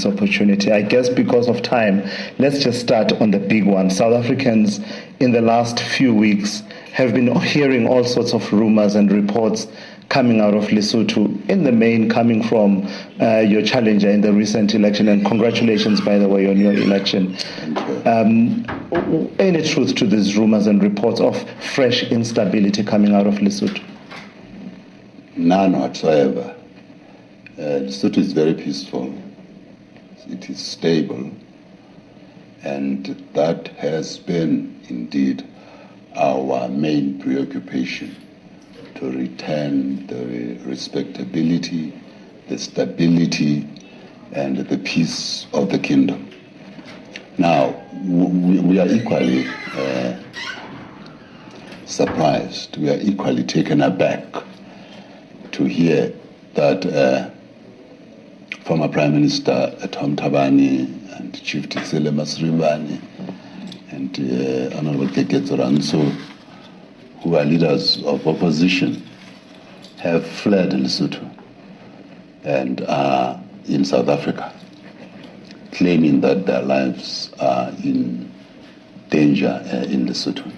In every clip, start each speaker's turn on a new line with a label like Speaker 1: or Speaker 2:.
Speaker 1: this opportunity. I guess because of time, let's just start on the big one. South Africans in the last few weeks have been hearing all sorts of rumors and reports coming out of Lesotho, in the main coming from your challenger in the recent election. And congratulations, by the way, on your election. Any truth to these rumors and reports of fresh instability coming out of Lesotho?
Speaker 2: None whatsoever. Lesotho is very peaceful. It is stable. And that has been, indeed, our main preoccupation, to return the respectability, the stability, and the peace of the kingdom. Now, we are equally surprised, we are equally taken aback to hear that former Prime Minister Thabane and Chief Thesele Maseribane and Honorable Keketso Rants'o, who are leaders of opposition, have fled Lesotho and are in South Africa, claiming that their lives are in danger in Lesotho.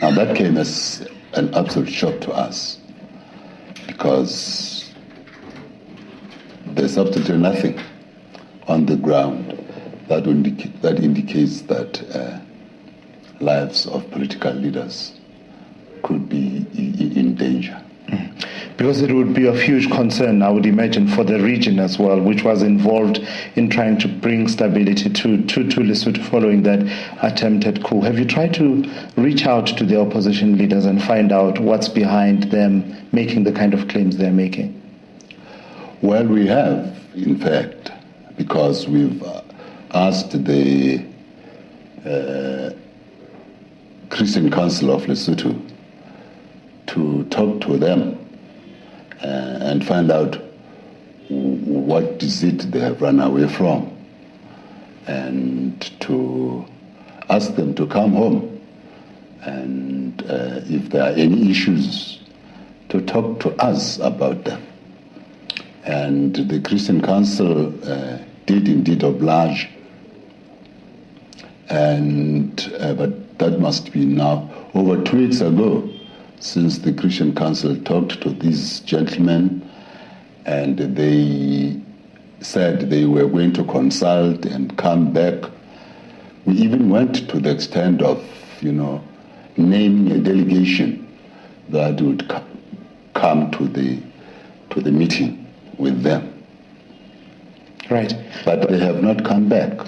Speaker 2: Now that came as an absolute shock to us, because there's absolutely nothing on the ground that indicates that lives of political leaders could be in danger.
Speaker 1: Because it would be of huge concern, I would imagine, for the region as well, which was involved in trying to bring stability to Lesotho following that attempted coup. Have you tried to reach out to the opposition leaders and find out what's behind them making the kind of claims they're making?
Speaker 2: Well, we have, in fact, because we've asked the Christian Council of Lesotho to talk to them and find out what is it they have run away from, and to ask them to come home, and if there are any issues, to talk to us about them. And the Christian Council did indeed oblige, and but that must be now over 2 weeks ago since the Christian Council talked to these gentlemen, and they said they were going to consult and come back. We even went to the extent of, naming a delegation that would come to the meeting with them.
Speaker 1: Right.
Speaker 2: But they have not come back.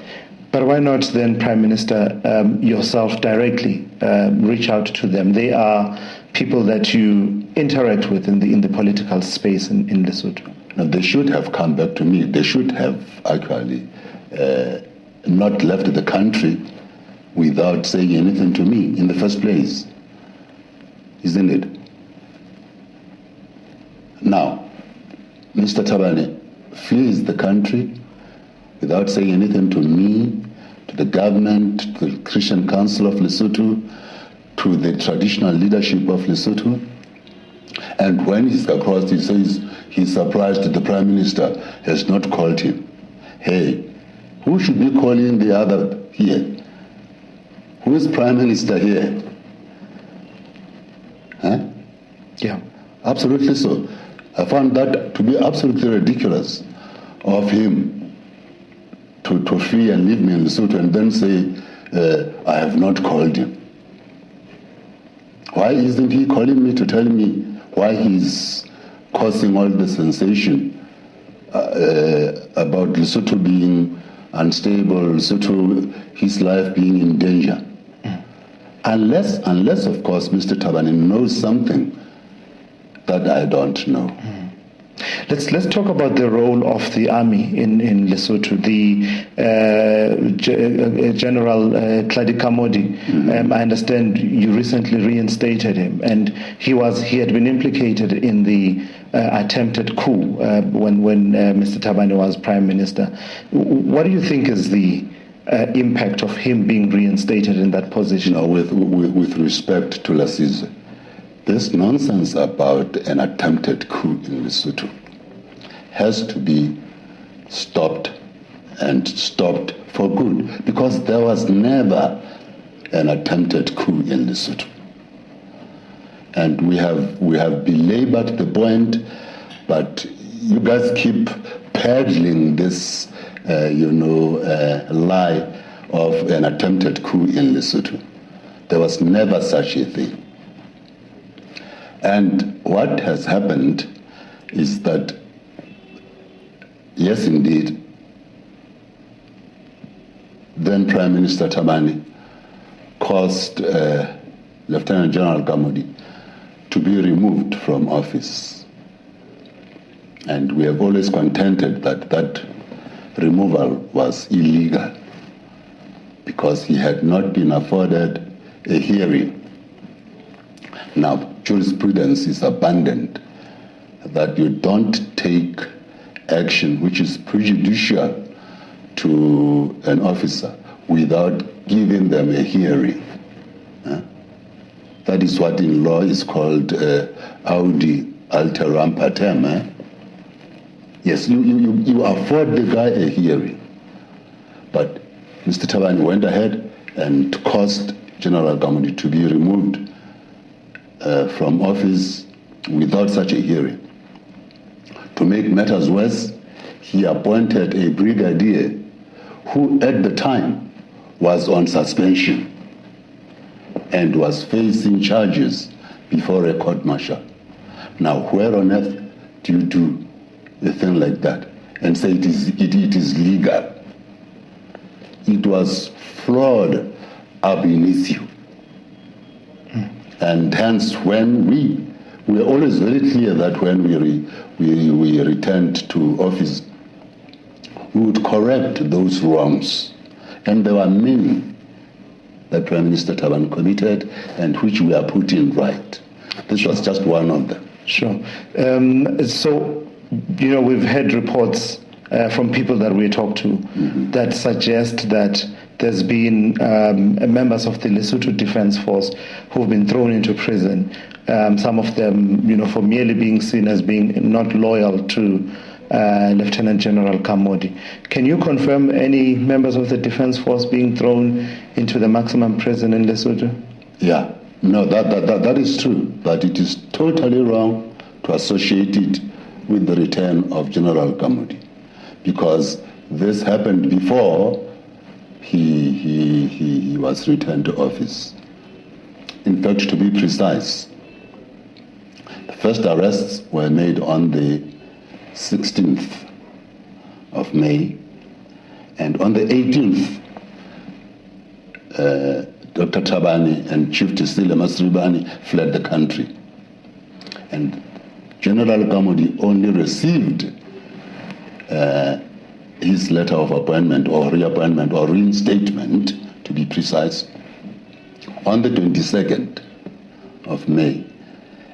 Speaker 1: But why not then, Prime Minister, yourself directly reach out to them? They are people that you interact with in the political space in Lesotho.
Speaker 2: No, they should have come back to me. They should have actually not left the country without saying anything to me in the first place. Isn't it? Now, Mr. Thabane flees the country without saying anything to me, to the government, to the Christian Council of Lesotho, to the traditional leadership of Lesotho. And when he's across, he says he's surprised that the Prime Minister has not called him. Hey, who should be calling the other here? Who is Prime Minister here? Huh?
Speaker 1: Yeah.
Speaker 2: Absolutely so. I found that to be absolutely ridiculous of him to flee and leave me in Lesotho and then say, I have not called him. Why isn't he calling me to tell me why he's causing all the sensation about Lesotho being unstable, Lesotho, his life being in danger? Unless, of course, Mr. Thabane knows something that I don't know.
Speaker 1: Let's talk about the role of the army in Lesotho. The General Tlhadika Modi. I understand you recently reinstated him, and he had been implicated in the attempted coup when Mr. Thabane was Prime Minister. What do you think is the impact of him being reinstated in that position?
Speaker 2: With respect to Lasizwe, this nonsense about an attempted coup in Lesotho has to be stopped, and stopped for good, because there was never an attempted coup in Lesotho. And we have belabored the point, but you guys keep peddling this, lie of an attempted coup in Lesotho. There was never such a thing. And what has happened is that, yes, indeed, then Prime Minister Thabane caused Lieutenant General Gamodi to be removed from office. And we have always contended that that removal was illegal because he had not been afforded a hearing. Now, jurisprudence is abundant that you don't take action which is prejudicial to an officer without giving them a hearing. That is what in law is called audi alteram partem. Yes, you afford the guy a hearing. But Mr. Thabane went ahead and caused General Gamodi to be removed from office without such a hearing. To make matters worse, he appointed a brigadier who at the time was on suspension and was facing charges before a court-martial. Now, where on earth do you do a thing like that and say it is legal? It was flawed ab initio. And hence, when we were always very clear that when we returned to office, we would correct those wrongs. And there were many that Prime Minister Thabane committed and which we are putting right. This was just one of them.
Speaker 1: Sure. So, we've had reports from people that we talked to that suggest that there's been members of the Lesotho Defence Force who've been thrown into prison. Some of them, for merely being seen as being not loyal to Lieutenant General Gamodi. Can you confirm any members of the Defence Force being thrown into the maximum prison in Lesotho?
Speaker 2: Yeah, no, that is true, but it is totally wrong to associate it with the return of General Gamodi, because this happened before he was returned to office. In fact, to be precise, the first arrests were made on the 16th of May, and on the 18th, Dr. Thabane and Chief Thesele Maseribane fled the country. And General Gamodi only received his letter of appointment or reappointment or reinstatement, to be precise, on the 22nd of May,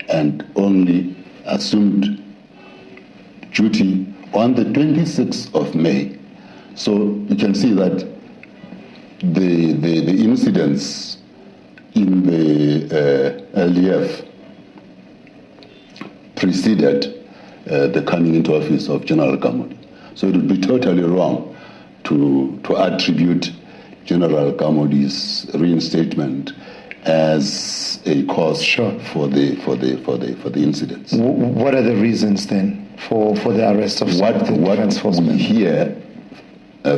Speaker 2: and only assumed duty on the 26th of May. So you can see that the incidents in the LDF preceded the coming into office of General Gamodi. So it would be totally wrong to attribute General Gamodi's reinstatement as a cause for the incidents.
Speaker 1: What are the reasons then for the arrest of the Defence Force?
Speaker 2: What we hear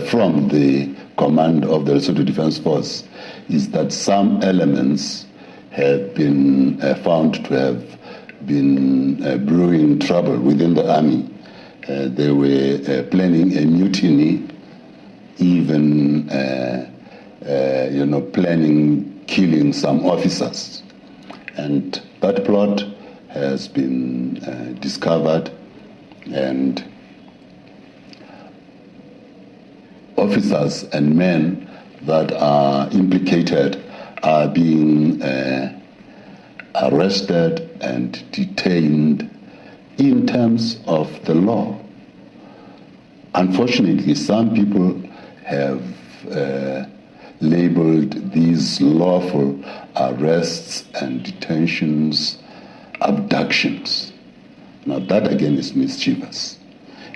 Speaker 2: from the command of the Lesotho Defence Force is that some elements have been found to have been brewing trouble within the army. They were planning a mutiny, even planning killing some officers. And that plot has been discovered, and officers and men that are implicated are being arrested and detained in terms of the law. Unfortunately, some people have labeled these lawful arrests and detentions abductions. Now that again is mischievous.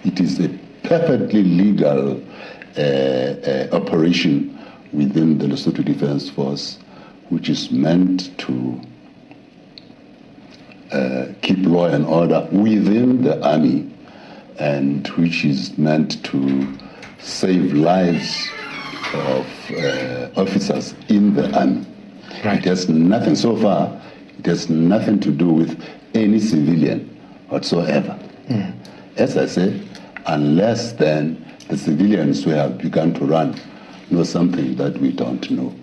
Speaker 2: It is a perfectly legal operation within the Lesotho Defence Force, which is meant to keep law and order within the army, and which is meant to save lives of officers in the army.
Speaker 1: Right.
Speaker 2: It has nothing, so far, it has nothing to do with any civilian whatsoever. As I say, unless then the civilians who have begun to run know something that we don't know.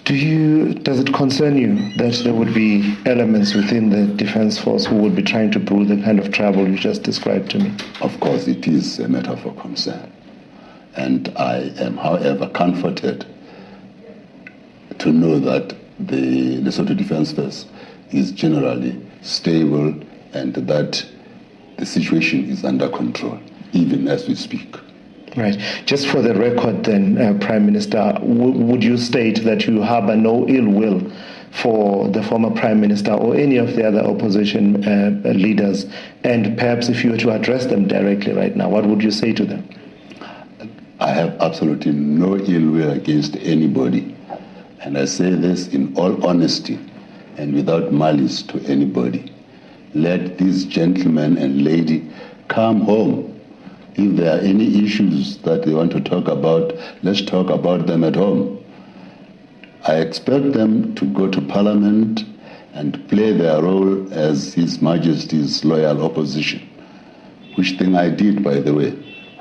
Speaker 1: Does it concern you that there would be elements within the Defence Force who would be trying to brew the kind of trouble you just described to me?
Speaker 2: Of course, it is a matter for concern. And I am, however, comforted to know that the Lesotho Defence Force is generally stable and that the situation is under control, even as we speak.
Speaker 1: Right. Just for the record then, Prime Minister, would you state that you harbor no ill will for the former Prime Minister or any of the other opposition leaders? And perhaps if you were to address them directly right now, what would you say to them?
Speaker 2: I have absolutely no ill will against anybody. And I say this in all honesty and without malice to anybody. Let these gentlemen and lady come home. If there are any issues that they want to talk about, let's talk about them at home. I expect them to go to Parliament and play their role as His Majesty's loyal opposition, which thing I did, by the way,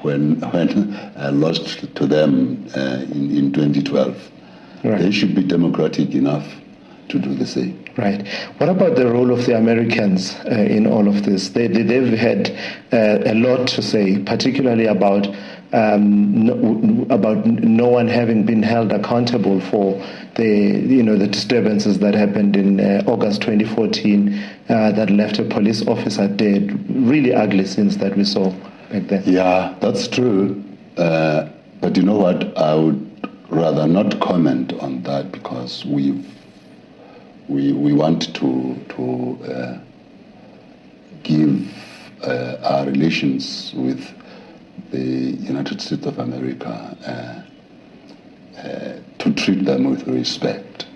Speaker 2: when I lost to them in 2012. Right. They should be democratic enough to do the same.
Speaker 1: Right. What about the role of the Americans in all of this? They've had a lot to say, particularly about no one having been held accountable for the disturbances that happened in August 2014 that left a police officer dead. Really ugly scenes that we saw back then.
Speaker 2: Yeah, that's true. But you know what? I would rather not comment on that because we want to give our relations with the United States of America to treat them with respect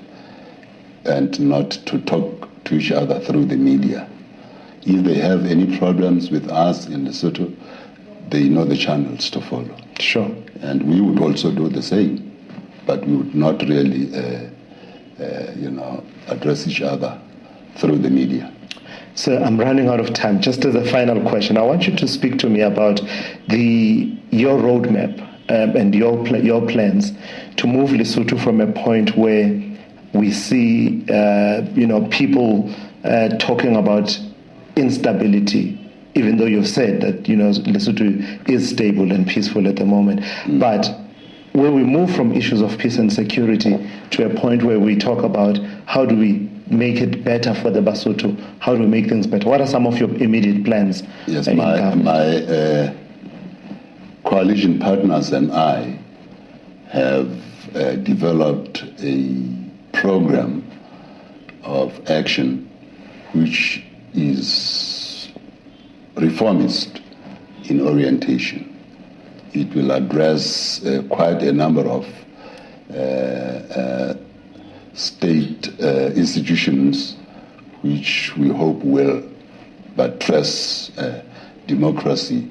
Speaker 2: and not to talk to each other through the media. If they have any problems with us in Lesotho, they know the channels to follow.
Speaker 1: Sure.
Speaker 2: And we would also do the same, but we would not really address each other through the media.
Speaker 1: So I'm running out of time. Just as a final question, I want you to speak to me about your roadmap and your plans to move Lesotho from a point where we see people talking about instability, even though you've said that Lesotho is stable and peaceful at the moment, but where we move from issues of peace and security to a point where we talk about how do we make it better for the Basotho, how do we make things better? What are some of your immediate plans?
Speaker 2: Yes, my coalition partners and I have developed a program of action which is reformist in orientation. It will address quite a number of state institutions which we hope will buttress democracy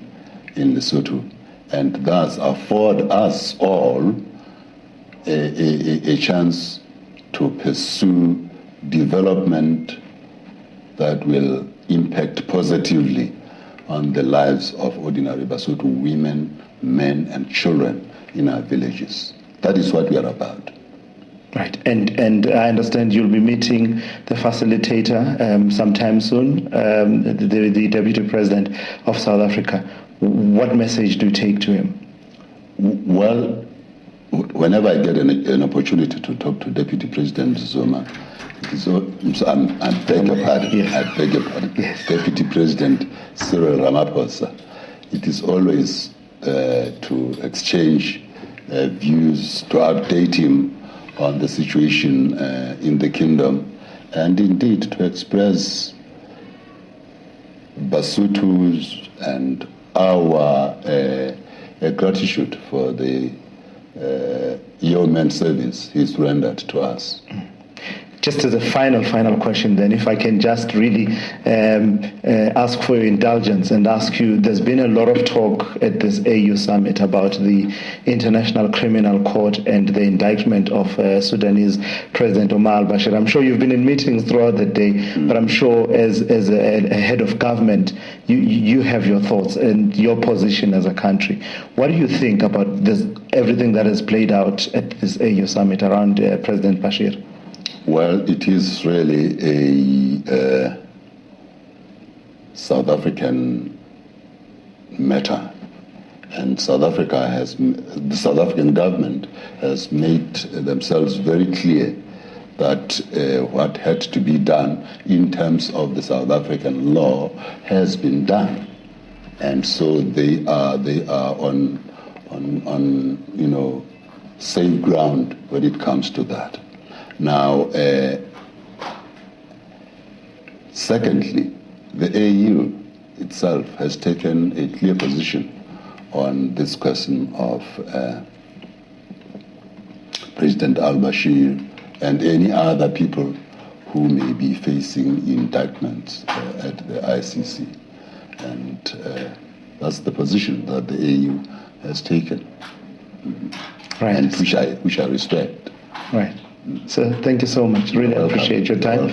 Speaker 2: in Lesotho and thus afford us all a chance to pursue development that will impact positively on the lives of ordinary Basotho women, men and children in our villages. That is what we are about.
Speaker 1: Right, and I understand you'll be meeting the facilitator sometime soon, the Deputy President of South Africa. What message do you take to him?
Speaker 2: Well, whenever I get an opportunity to talk to Deputy President Zuma, I beg your pardon.
Speaker 1: Yes.
Speaker 2: I beg your pardon.
Speaker 1: Yes.
Speaker 2: Deputy President Cyril Ramaphosa. It is always to exchange views, to update him on the situation in the kingdom, and indeed to express Basotho's and our gratitude for the yeoman service he's rendered to us.
Speaker 1: Just as a final question then, if I can just really ask for your indulgence and ask you, there's been a lot of talk at this AU summit about the International Criminal Court and the indictment of Sudanese President Omar al-Bashir. I'm sure you've been in meetings throughout the day, but I'm sure as a head of government, you have your thoughts and your position as a country. What do you think about this, everything that has played out at this AU summit around President Bashir?
Speaker 2: Well, it is really a South African matter, and the South African government has made themselves very clear that what had to be done in terms of the South African law has been done, and so they are on safe ground when it comes to that. Now, secondly, the AU itself has taken a clear position on this question of President al-Bashir and any other people who may be facing indictments at the ICC. And that's the position that the AU has taken,
Speaker 1: right.
Speaker 2: And which I respect.
Speaker 1: Right. So thank you so much. Really appreciate your time.